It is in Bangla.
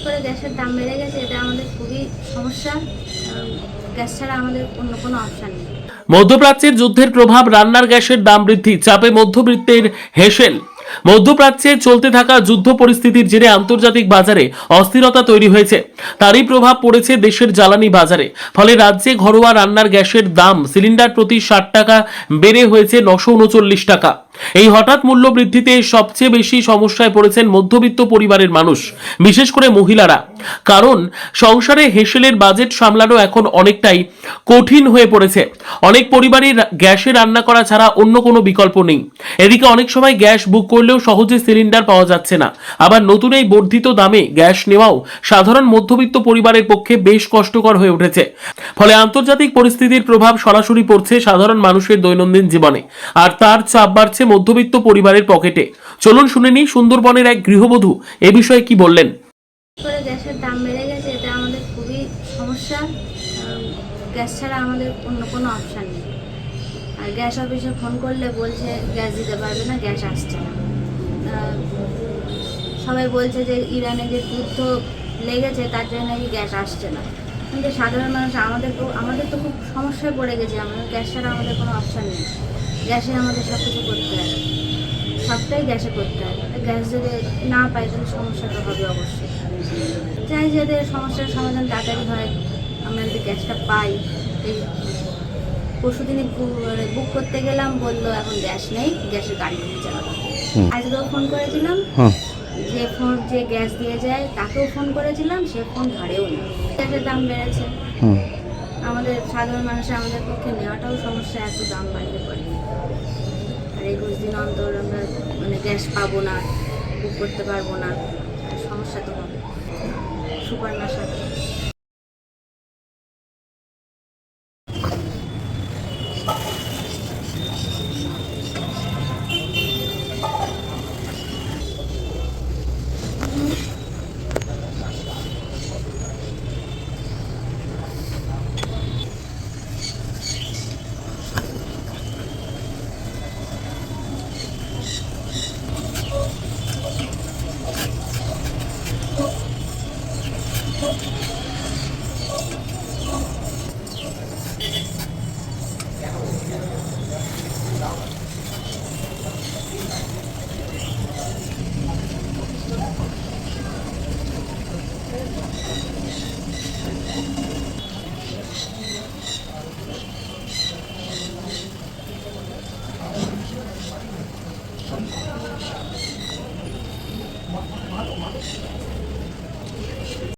করে গ্যাসের দাম বেড়ে গেছে, এটা আমাদের খুবই সমস্যা। গ্যাস ছাড়া আমাদের অন্য কোনো অপশন নেই। মধ্যপ্রাচ্যের যুদ্ধের প্রভাব, রান্নার গ্যাসের দাম বৃদ্ধি, চাপে মধ্যবিত্তের হেসেল। মধ্যপ্রাচ্যে চলতে থাকা যুদ্ধ পরিস্থিতির জেরে আন্তর্জাতিক বাজারে অস্থিরতা তৈরি হয়েছে। তারই প্রভাব পড়েছে দেশের জ্বালানি বাজারে। ফলে রাজ্যে ঘরোয়া রান্নার গ্যাসের দাম সিলিন্ডার প্রতি 60 টাকা বেড়ে হয়েছে 939 টাকা। এই হঠাৎ মূল্য বৃদ্ধিতে সবচেয়ে বেশি সমস্যায় পড়েছেন মধ্যবিত্ত পরিবারের মানুষ, বিশেষ করে মহিলারা। কারণ সংসারে হেসেলের বাজেট সামলানো এখন অনেকটাই কঠিন হয়ে পড়েছে। অনেক পরিবারই গ্যাসে রান্না করা ছাড়া অন্য কোনো বিকল্প নেই। এদিকে অনেক সময় গ্যাস বুক করলেও সহজে সিলিন্ডার পাওয়া যাচ্ছে না। আবার নতুন এই বর্ধিত দামে গ্যাস নেওয়াও সাধারণ মধ্যবিত্ত পরিবারের পক্ষে বেশ কষ্টকর হয়ে উঠেছে। ফলে আন্তর্জাতিক পরিস্থিতির প্রভাব সরাসরি পড়ছে সাধারণ মানুষের দৈনন্দিন জীবনে, আর তার চাপ বাড়ছে মধ্যবিত্ত পরিবারের পকেটে। চলুন শুনে নিই সুন্দরবনের এক গৃহবধূ এ বিষয়ে কি বললেন। করে গ্যাসের দাম বেড়ে গেছে, এটা আমাদের খুবই সমস্যা। গ্যাস ছাড়া আমাদের অন্য কোনো অপশান নেই। আর গ্যাস অফিসে ফোন করলে বলছে গ্যাস দিতে পারবে না, গ্যাস আসছে না। সবাই বলছে যে ইরানে যে যুদ্ধ লেগেছে তার জন্য নাকি গ্যাস আসছে না। কিন্তু সাধারণ মানুষ আমাদের তো খুব সমস্যায় পড়ে গেছে। আমাদের গ্যাস ছাড়া আমাদের কোনো অপশান নেই। গ্যাসে আমাদের সব কিছু করতে হয়, সবটাই গ্যাসে করতে হয়। গ্যাস যদি না পাই তাহলে সমস্যাটা হবে অবশ্যই। চাই যে এদের সমস্যার সমাধান তাড়াতাড়ি হয়, আমরা যদি গ্যাসটা পাই। এই পরশুদিনই বুক করতে গেলাম, বললো এখন গ্যাস নেই, গ্যাসের গাড়ি নিয়ে যাওয়া। আজকেও ফোন করেছিলাম, যে গ্যাস দিয়ে যায় তাকেও ফোন করেছিলাম, সে ফোন ধরেও না। গ্যাসের দাম বেড়েছে, আমাদের সাধারণ মানুষের আমাদের পক্ষে নেওয়াটাও সমস্যা, এত দাম বাড়লে পড়ে। আর 21 দিন অন্তর আমরা গ্যাস পাবো না, বুক করতে পারবো না, সমস্যা তো হবে। সুপার সাথে